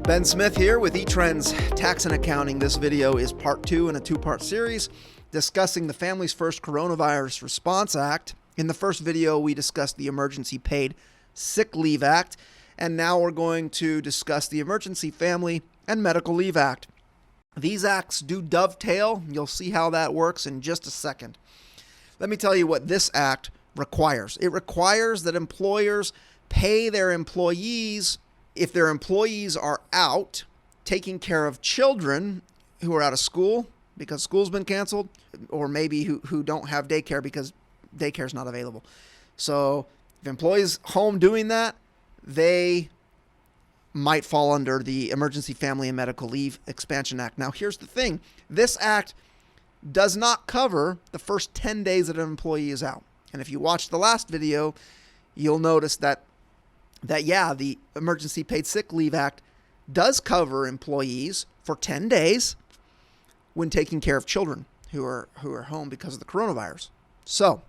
Ben Smith here with eTrends Tax and Accounting. This video is part 2 in a 2-part series discussing the Families First Coronavirus Response Act. In the first video, we discussed the Emergency Paid Sick Leave Act, and now we're going to discuss the Emergency Family and Medical Leave Act. These acts do dovetail. You'll see how that works in just a second. Let me tell you what this act requires. It requires that employers pay their employees if their employees are out taking care of children who are out of school because school's been canceled, or maybe who don't have daycare because daycare's not available. So if employees home doing that, they might fall under the Emergency Family and Medical Leave Expansion Act. Now, here's the thing. This act does not cover the first 10 days that an employee is out. And if you watched the last video, you'll notice that the Emergency Paid Sick Leave Act does cover employees for 10 days when taking care of children who are home because of the coronavirus. So,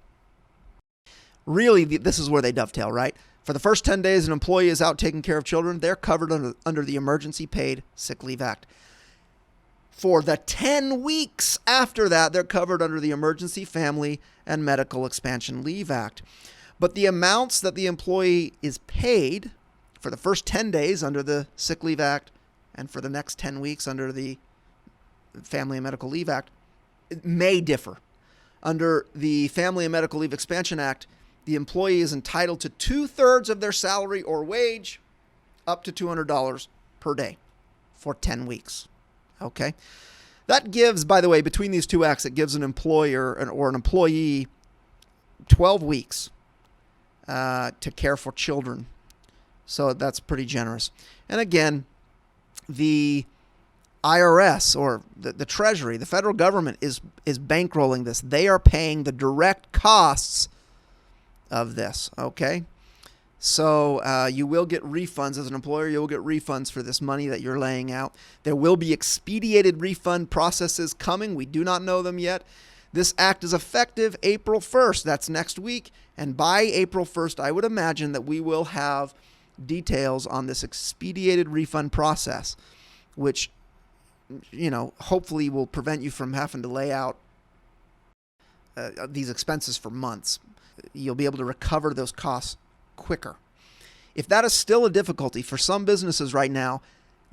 really, this is where they dovetail, right? For the first 10 days an employee is out taking care of children, they're covered under the Emergency Paid Sick Leave Act. For the 10 weeks after that, they're covered under the Emergency Family and Medical Expansion Leave Act. But the amounts that the employee is paid for the first 10 days under the Sick Leave Act and for the next 10 weeks under the Family and Medical Leave Act may differ. Under the Family and Medical Leave Expansion Act, the employee is entitled to 2/3 of their salary or wage, up to $200 per day for 10 weeks. Okay? That gives, by the way, between these two acts, it gives an employer or an employee 12 weeks to care for children. So that's pretty generous. And again, the IRS or the Treasury, the federal government is bankrolling this. They are paying the direct costs of this, okay? So you will get refunds as an employer. You'll get refunds for this money that you're laying out. There will be expedited refund processes coming. We do not know them yet. This act is effective April 1st. That's next week. And by April 1st, I would imagine that we will have details on this expedited refund process, which, hopefully will prevent you from having to lay out these expenses for months. You'll be able to recover those costs quicker. If that is still a difficulty for some businesses right now,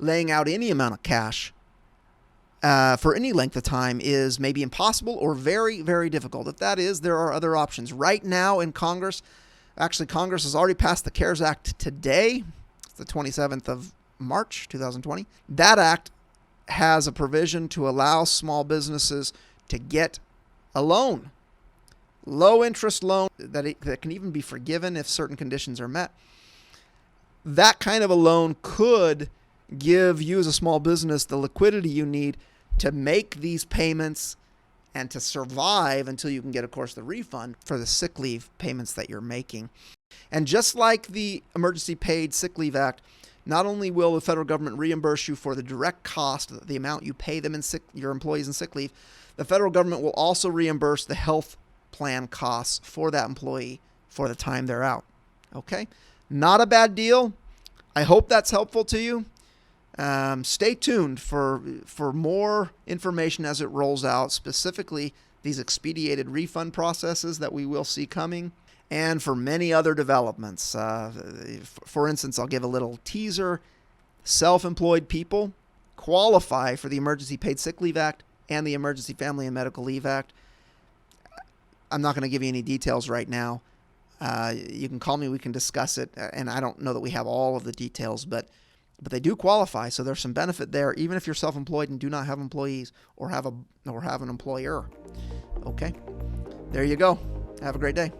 laying out any amount of cash for any length of time is maybe impossible or very, very difficult. If that is, there are other options. Right now in Congress, actually Congress has already passed the CARES Act today. It's the 27th of March, 2020. That act has a provision to allow small businesses to get a loan, low interest loan that can even be forgiven if certain conditions are met. That kind of a loan could give you as a small business the liquidity you need to make these payments and to survive until you can get, of course, the refund for the sick leave payments that you're making. And just like the Emergency Paid Sick Leave Act, not only will the federal government reimburse you for the direct cost, the amount you pay them your employees in sick leave, the federal government will also reimburse the health plan costs for that employee for the time they're out. Okay? Not a bad deal. I hope that's helpful to you. Stay tuned for more information as it rolls out, specifically these expedited refund processes that we will see coming, and for many other developments. For instance, I'll give a little teaser. Self-employed people qualify for the Emergency Paid Sick Leave Act and the Emergency Family and Medical Leave Act. I'm not going to give you any details right now. You can call me. We can discuss it. And I don't know that we have all of the details, but they do qualify. So there's some benefit there, even if you're self-employed and do not have employees or have an employer. Okay, there you go. Have a great day.